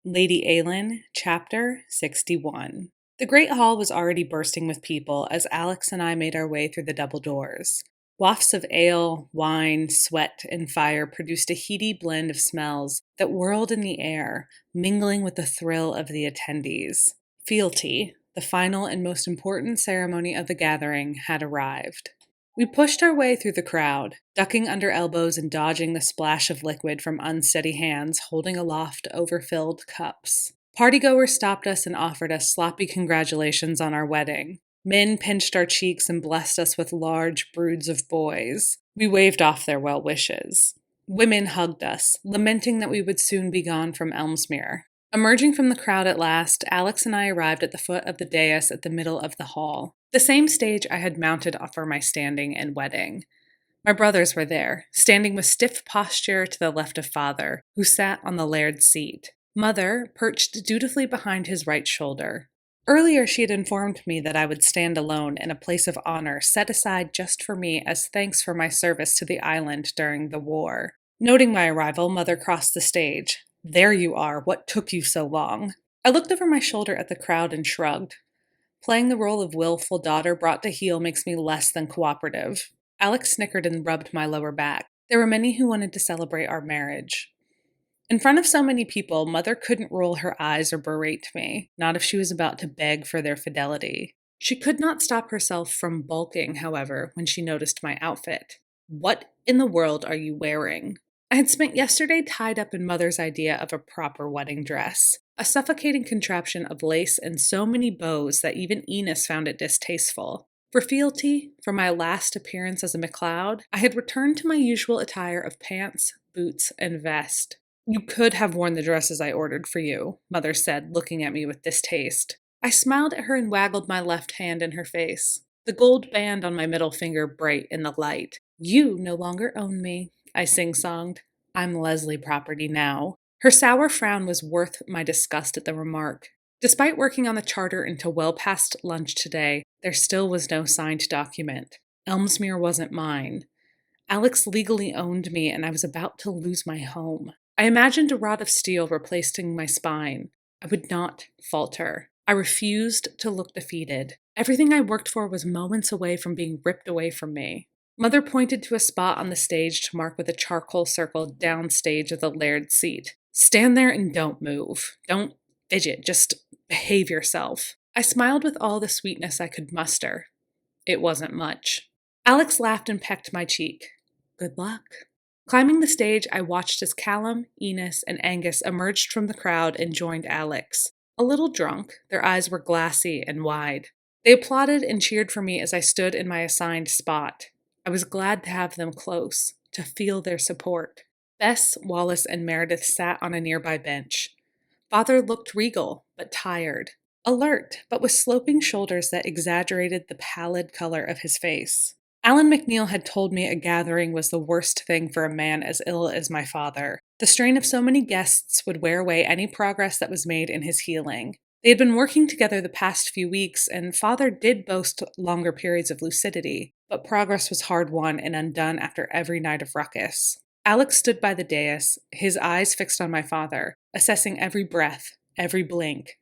Lady Eilean, Chapter 61. The Great Hall was already bursting with people as Alex and I made our way through the double doors. Wafts of ale, wine, sweat, and fire produced a heady blend of smells that whirled in the air, mingling with the thrill of the attendees. Fealty, the final and most important ceremony of the gathering, had arrived. We pushed our way through the crowd, ducking under elbows and dodging the splash of liquid from unsteady hands holding aloft overfilled cups. Partygoers stopped us and offered us sloppy congratulations on our wedding. Men pinched our cheeks and blessed us with large broods of boys. We waved off their well wishes. Women hugged us, lamenting that we would soon be gone from Elmsmere. Emerging from the crowd at last, Alex and I arrived at the foot of the dais at the middle of the hall, the same stage I had mounted for my standing and wedding. My brothers were there, standing with stiff posture to the left of father, who sat on the laird's seat. Mother perched dutifully behind his right shoulder. Earlier she had informed me that I would stand alone in a place of honor set aside just for me as thanks for my service to the island during the war. Noting my arrival, Mother crossed the stage. "There you are. What took you so long?" I looked over my shoulder at the crowd and shrugged. Playing the role of willful daughter brought to heel makes me less than cooperative. Alex snickered and rubbed my lower back. There were many who wanted to celebrate our marriage. In front of so many people, Mother couldn't roll her eyes or berate me, not if she was about to beg for their fidelity. She could not stop herself from bulking, however, when she noticed my outfit. "What in the world are you wearing?" I had spent yesterday tied up in Mother's idea of a proper wedding dress, a suffocating contraption of lace and so many bows that even Enos found it distasteful. For fealty, for my last appearance as a MacLeod, I had returned to my usual attire of pants, boots, and vest. "You could have worn the dresses I ordered for you," Mother said, looking at me with distaste. I smiled at her and waggled my left hand in her face, the gold band on my middle finger bright in the light. "You no longer own me," I sing-songed. "I'm Leslie property now." Her sour frown was worth my disgust at the remark. Despite working on the charter until well past lunch today, there still was no signed document. Elmsmere wasn't mine. Alex legally owned me, and I was about to lose my home. I imagined a rod of steel replacing my spine. I would not falter. I refused to look defeated. Everything I worked for was moments away from being ripped away from me. Mother pointed to a spot on the stage to mark with a charcoal circle downstage of the laird's seat. "Stand there and don't move. Don't fidget, just behave yourself." I smiled with all the sweetness I could muster. It wasn't much. Alex laughed and pecked my cheek. "Good luck." Climbing the stage, I watched as Callum, Enos, and Angus emerged from the crowd and joined Alex. A little drunk, their eyes were glassy and wide. They applauded and cheered for me as I stood in my assigned spot. I was glad to have them close, to feel their support. Bess, Wallace, and Meredith sat on a nearby bench. Father looked regal, but tired. Alert, but with sloping shoulders that exaggerated the pallid color of his face. Alan McNeil had told me a gathering was the worst thing for a man as ill as my father. The strain of so many guests would wear away any progress that was made in his healing. They had been working together the past few weeks, and father did boast longer periods of lucidity, but progress was hard won and undone after every night of ruckus. Alex stood by the dais, his eyes fixed on my father, assessing every breath, every blink.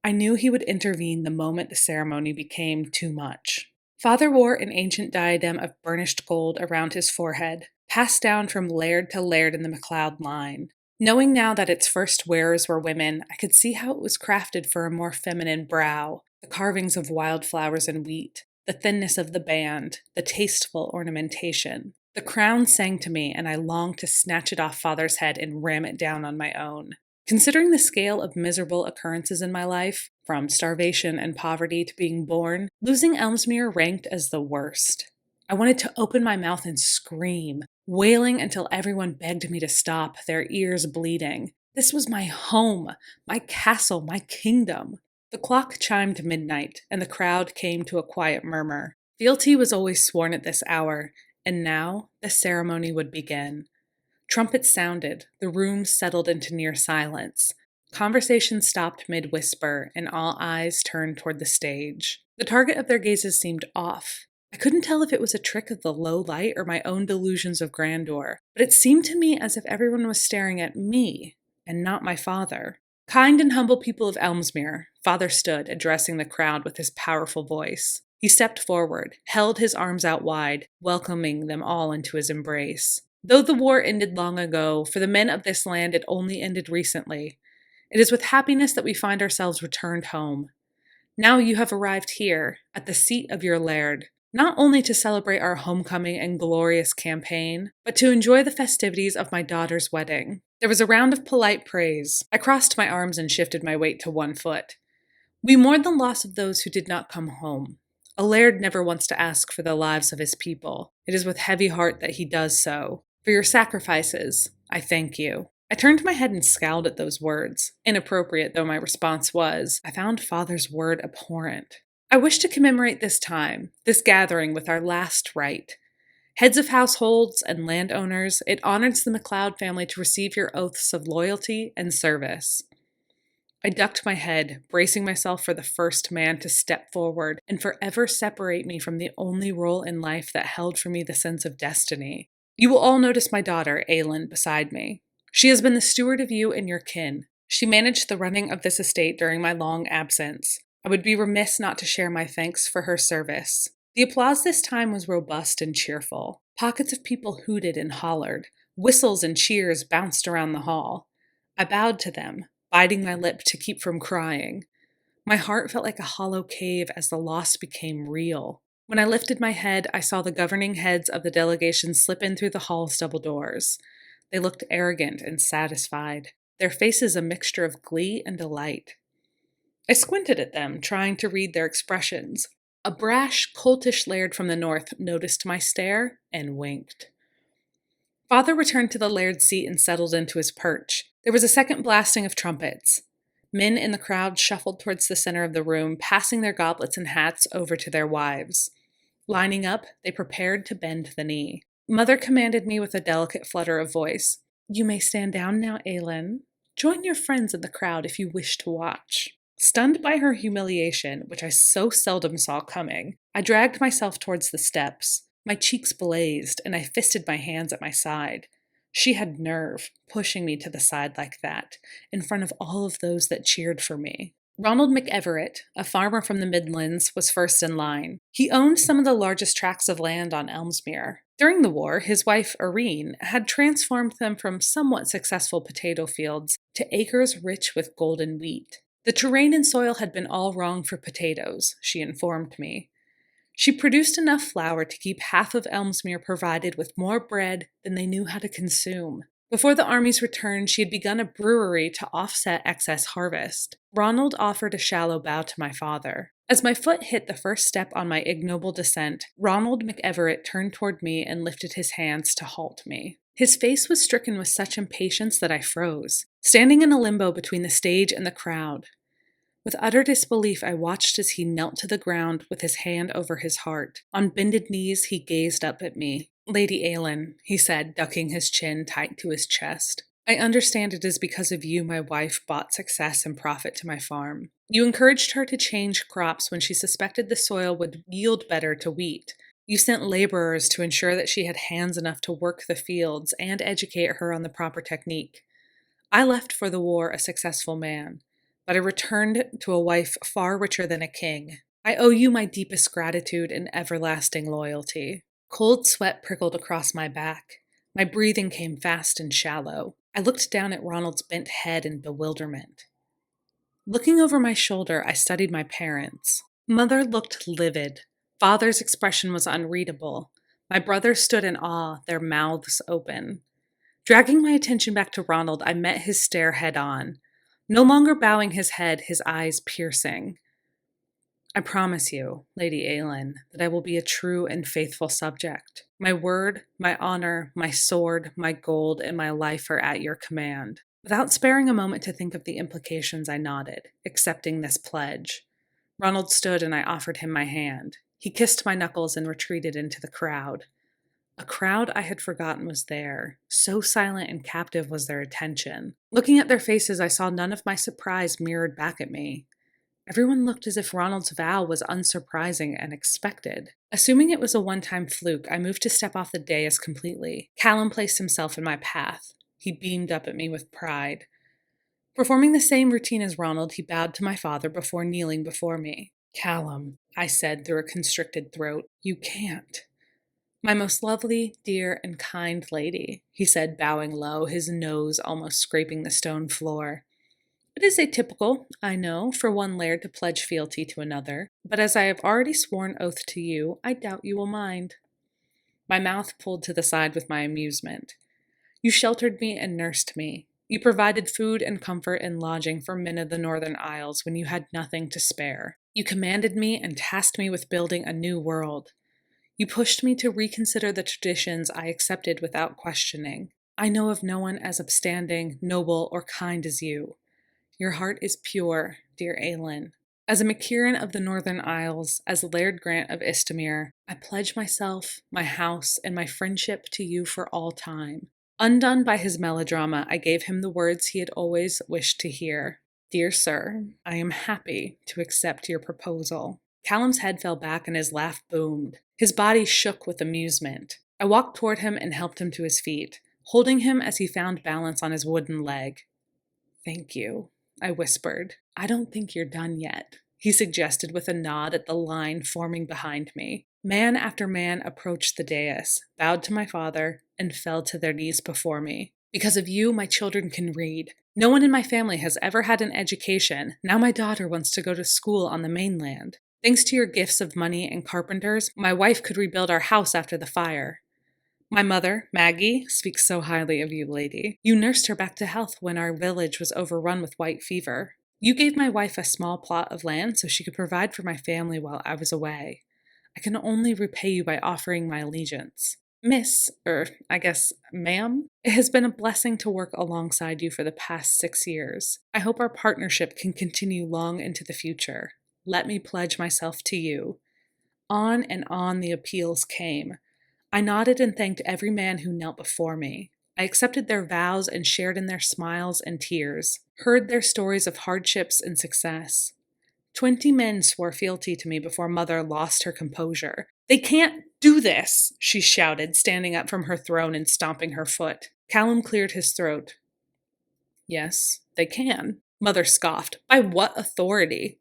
I knew he would intervene the moment the ceremony became too much. Father wore an ancient diadem of burnished gold around his forehead, passed down from laird to laird in the MacLeod line. Knowing now that its first wearers were women, I could see how it was crafted for a more feminine brow, the carvings of wildflowers and wheat, the thinness of the band, the tasteful ornamentation. The crown sang to me, and I longed to snatch it off Father's head and ram it down on my own. Considering the scale of miserable occurrences in my life, from starvation and poverty to being born, losing Elmsmere ranked as the worst. I wanted to open my mouth and scream, wailing until everyone begged me to stop, their ears bleeding. This was my home, my castle, my kingdom. The clock chimed midnight, and the crowd came to a quiet murmur. Fealty was always sworn at this hour, and now the ceremony would begin. Trumpets sounded, the room settled into near silence. Conversation stopped mid-whisper, and all eyes turned toward the stage. The target of their gazes seemed off. I couldn't tell if it was a trick of the low light or my own delusions of grandeur, but it seemed to me as if everyone was staring at me, and not my father. Kind and humble people of Elmsmere, Father stood, addressing the crowd with his powerful voice. He stepped forward, held his arms out wide, welcoming them all into his embrace. Though the war ended long ago, for the men of this land it only ended recently. It is with happiness that we find ourselves returned home. Now you have arrived here, at the seat of your laird, not only to celebrate our homecoming and glorious campaign, but to enjoy the festivities of my daughter's wedding. There was a round of polite praise. I crossed my arms and shifted my weight to one foot. We mourn the loss of those who did not come home. A laird never wants to ask for the lives of his people. It is with heavy heart that he does so. For your sacrifices, I thank you. I turned my head and scowled at those words. Inappropriate though my response was, I found Father's word abhorrent. I wish to commemorate this time, this gathering with our last rite. Heads of households and landowners, it honors the MacLeod family to receive your oaths of loyalty and service. I ducked my head, bracing myself for the first man to step forward and forever separate me from the only role in life that held for me the sense of destiny. You will all notice my daughter, Eilean, beside me. She has been the steward of you and your kin. She managed the running of this estate during my long absence. I would be remiss not to share my thanks for her service. The applause this time was robust and cheerful. Pockets of people hooted and hollered. Whistles and cheers bounced around the hall. I bowed to them, biting my lip to keep from crying. My heart felt like a hollow cave as the loss became real. When I lifted my head, I saw the governing heads of the delegation slip in through the hall's double doors. They looked arrogant and satisfied, their faces a mixture of glee and delight. I squinted at them, trying to read their expressions. A brash, coltish laird from the north noticed my stare and winked. Father returned to the laird's seat and settled into his perch. There was a second blasting of trumpets. Men in the crowd shuffled towards the center of the room, passing their goblets and hats over to their wives. Lining up, they prepared to bend the knee. Mother commanded me with a delicate flutter of voice. You may stand down now, Eilean. Join your friends in the crowd if you wish to watch. Stunned by her humiliation, which I so seldom saw coming, I dragged myself towards the steps. My cheeks blazed, and I fisted my hands at my side. She had nerve, pushing me to the side like that, in front of all of those that cheered for me. Ronald McEverett, a farmer from the Midlands, was first in line. He owned some of the largest tracts of land on Elmsmere. During the war, his wife, Irene, had transformed them from somewhat successful potato fields to acres rich with golden wheat. The terrain and soil had been all wrong for potatoes, she informed me. She produced enough flour to keep half of Elmsmere provided with more bread than they knew how to consume. Before the army's return, she had begun a brewery to offset excess harvest. Ronald offered a shallow bow to my father. As my foot hit the first step on my ignoble descent, Ronald McEverett turned toward me and lifted his hands to halt me. His face was stricken with such impatience that I froze, standing in a limbo between the stage and the crowd. With utter disbelief, I watched as he knelt to the ground with his hand over his heart. On bended knees, he gazed up at me. Lady Eilean, he said, ducking his chin tight to his chest. I understand it is because of you my wife bought success and profit to my farm. You encouraged her to change crops when she suspected the soil would yield better to wheat. You sent laborers to ensure that she had hands enough to work the fields and educate her on the proper technique. I left for the war a successful man, but I returned to a wife far richer than a king. I owe you my deepest gratitude and everlasting loyalty. Cold sweat prickled across my back. My breathing came fast and shallow. I looked down at Ronald's bent head in bewilderment. Looking over my shoulder, I studied my parents. Mother looked livid. Father's expression was unreadable. My brothers stood in awe, their mouths open. Dragging my attention back to Ronald, I met his stare head on. No longer bowing his head, his eyes piercing. I promise you, Lady Eilean, that I will be a true and faithful subject. My word, my honor, my sword, my gold, and my life are at your command. Without sparing a moment to think of the implications, I nodded, accepting this pledge. Ronald stood and I offered him my hand. He kissed my knuckles and retreated into the crowd. A crowd I had forgotten was there. So silent and captive was their attention. Looking at their faces, I saw none of my surprise mirrored back at me. Everyone looked as if Ronald's vow was unsurprising and expected. Assuming it was a one-time fluke, I moved to step off the dais completely. Callum placed himself in my path. He beamed up at me with pride. Performing the same routine as Ronald, he bowed to my father before kneeling before me. "Callum," I said through a constricted throat, "you can't." "My most lovely, dear, and kind lady," he said, bowing low, his nose almost scraping the stone floor. "It is atypical, I know, for one laird to pledge fealty to another, but as I have already sworn oath to you, I doubt you will mind." My mouth pulled to the side with my amusement. "You sheltered me and nursed me. You provided food and comfort and lodging for men of the Northern Isles when you had nothing to spare. You commanded me and tasked me with building a new world. You pushed me to reconsider the traditions I accepted without questioning. I know of no one as upstanding, noble, or kind as you. Your heart is pure, dear Eilean. As a McKieran of the Northern Isles, as Laird Grant of Istamere, I pledge myself, my house, and my friendship to you for all time." Undone by his melodrama, I gave him the words he had always wished to hear. "Dear sir, I am happy to accept your proposal." Callum's head fell back and his laugh boomed. His body shook with amusement. I walked toward him and helped him to his feet, holding him as he found balance on his wooden leg. "Thank you," I whispered. "I don't think you're done yet," he suggested with a nod at the line forming behind me. Man after man approached the dais, bowed to my father, and fell to their knees before me. "Because of you, my children can read. No one in my family has ever had an education. Now my daughter wants to go to school on the mainland. Thanks to your gifts of money and carpenters, my wife could rebuild our house after the fire. My mother, Maggie, speaks so highly of you, lady. You nursed her back to health when our village was overrun with white fever. You gave my wife a small plot of land so she could provide for my family while I was away. I can only repay you by offering my allegiance. Miss, I guess, ma'am, it has been a blessing to work alongside you for the past 6 years. I hope our partnership can continue long into the future. Let me pledge myself to you." On and on the appeals came. I nodded and thanked every man who knelt before me. I accepted their vows and shared in their smiles and tears, heard their stories of hardships and success. 20 men swore fealty to me before Mother lost her composure. "They can't do this," she shouted, standing up from her throne and stomping her foot. Callum cleared his throat. "Yes, they can," Mother scoffed. "By what authority?"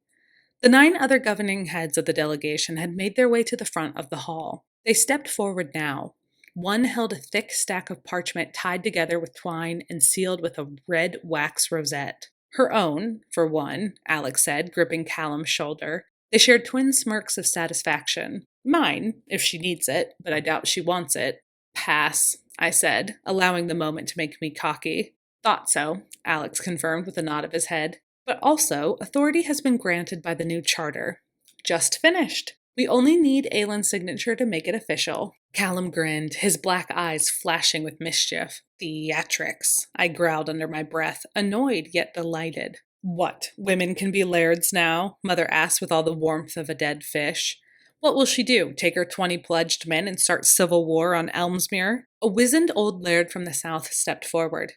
The 9 other governing heads of the delegation had made their way to the front of the hall. They stepped forward now. One held a thick stack of parchment tied together with twine and sealed with a red wax rosette. "Her own, for one," Alex said, gripping Callum's shoulder. They shared twin smirks of satisfaction. "Mine, if she needs it, but I doubt she wants it." "Pass," I said, allowing the moment to make me cocky. "Thought so," Alex confirmed with a nod of his head. "But also, authority has been granted by the new charter. Just finished. We only need Eilean's signature to make it official." Callum grinned, his black eyes flashing with mischief. "Theatrics," I growled under my breath, annoyed yet delighted. "What, women can be lairds now?" Mother asked with all the warmth of a dead fish. "What will she do, take her 20 pledged men and start civil war on Elmsmere?" A wizened old laird from the south stepped forward.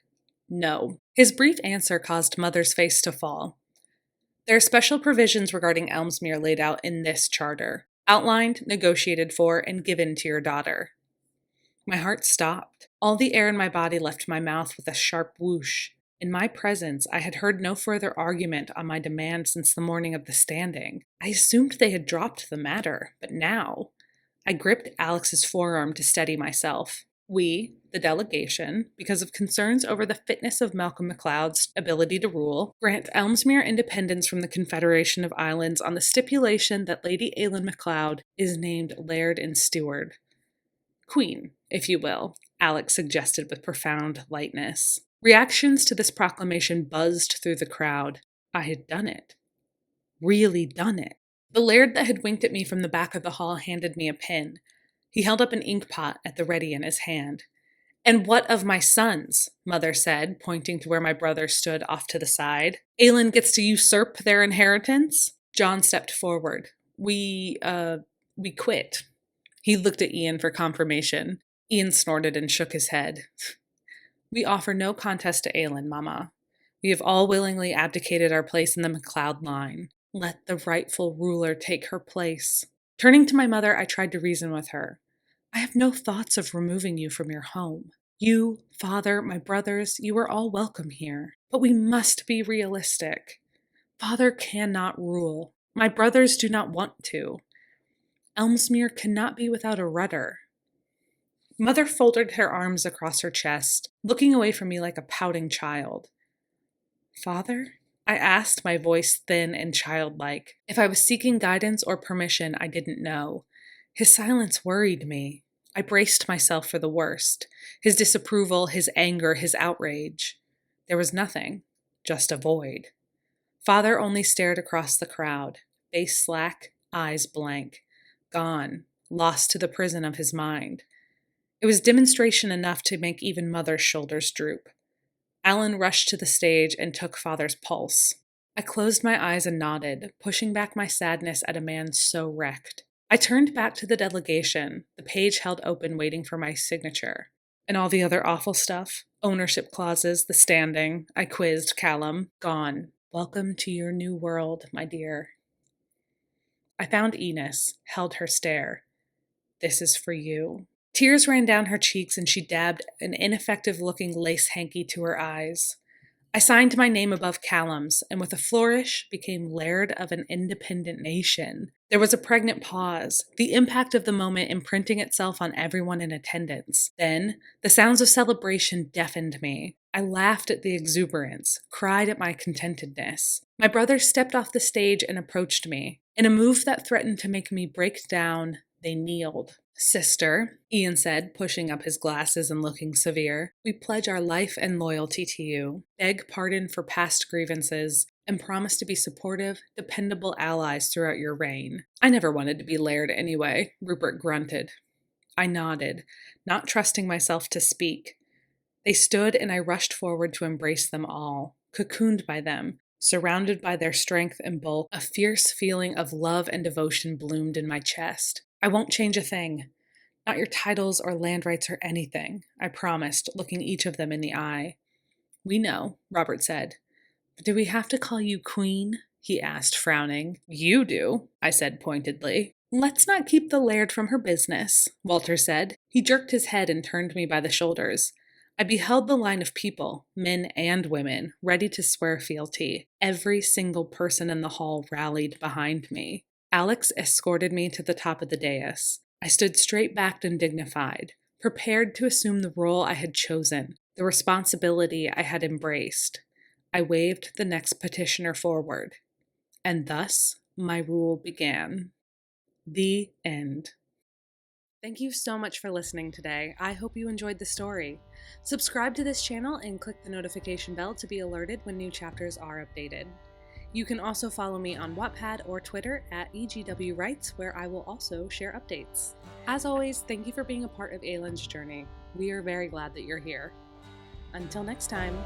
"No." His brief answer caused Mother's face to fall. "There are special provisions regarding Elmsmere laid out in this charter, outlined, negotiated for, and given to your daughter." My heart stopped. All the air in my body left my mouth with a sharp whoosh. In my presence, I had heard no further argument on my demand since the morning of the standing. I assumed they had dropped the matter, but now... I gripped Alex's forearm to steady myself. "We, the delegation, because of concerns over the fitness of Malcolm MacLeod's ability to rule, grant Elmsmere independence from the Confederation of Islands on the stipulation that Lady Eilean MacLeod is named Laird and Steward. Queen, if you will," Alex suggested with profound lightness. Reactions to this proclamation buzzed through the crowd. I had done it. Really done it. The laird that had winked at me from the back of the hall handed me a pen. He held up an ink pot at the ready in his hand. "And what of my sons?" Mother said, pointing to where my brother stood off to the side. "Eilean gets to usurp their inheritance?" John stepped forward. We quit." He looked at Ian for confirmation. Ian snorted and shook his head. "We offer no contest to Eilean, Mama. We have all willingly abdicated our place in the MacLeod line. Let the rightful ruler take her place." Turning to my mother, I tried to reason with her. "I have no thoughts of removing you from your home. You, Father, my brothers, you are all welcome here. But we must be realistic. Father cannot rule. My brothers do not want to. Elmsmere cannot be without a rudder. Mother folded her arms across her chest, looking away from me like a pouting child. Father? I asked, my voice thin and childlike. If I was seeking guidance or permission, I didn't know. His silence worried me. I braced myself for the worst. His disapproval, his anger, his outrage. There was nothing, just a void. Father only stared across the crowd, face slack, eyes blank. Gone, lost to the prison of his mind. It was demonstration enough to make even Mother's shoulders droop. Alan rushed to the stage and took Father's pulse. I closed my eyes and nodded, pushing back my sadness at a man so wrecked. I turned back to the delegation, the page held open waiting for my signature. And all the other awful stuff, ownership clauses, the standing, I quizzed Callum, gone. Welcome to your new world, my dear. I found Enos, held her stare. This is for you. Tears ran down her cheeks and she dabbed an ineffective-looking lace hanky to her eyes. I signed my name above Callum's, and with a flourish became laird of an independent nation. There was a pregnant pause, the impact of the moment imprinting itself on everyone in attendance. Then, the sounds of celebration deafened me. I laughed at the exuberance, cried at my contentedness. My brother stepped off the stage and approached me. In a move that threatened to make me break down, they kneeled. Sister, Ian said, pushing up his glasses and looking severe, we pledge our life and loyalty to you, beg pardon for past grievances, and promise to be supportive, dependable allies throughout your reign. I never wanted to be laird anyway, Rupert grunted. I nodded, not trusting myself to speak. They stood and I rushed forward to embrace them all, cocooned by them. Surrounded by their strength and bulk, a fierce feeling of love and devotion bloomed in my chest. I won't change a thing. Not your titles or land rights or anything, I promised, looking each of them in the eye. We know, Robert said. But do we have to call you Queen? He asked, frowning. You do, I said pointedly. Let's not keep the laird from her business, Walter said. He jerked his head and turned me by the shoulders. I beheld the line of people, men and women, ready to swear fealty. Every single person in the hall rallied behind me. Alex escorted me to the top of the dais. I stood straight-backed and dignified, prepared to assume the role I had chosen, the responsibility I had embraced. I waved the next petitioner forward. And thus, my rule began. The end. Thank you so much for listening today. I hope you enjoyed the story. Subscribe to this channel and click the notification bell to be alerted when new chapters are updated. You can also follow me on Wattpad or Twitter at EGWwrites, where I will also share updates. As always, thank you for being a part of Eilean's journey. We are very glad that you're here. Until next time.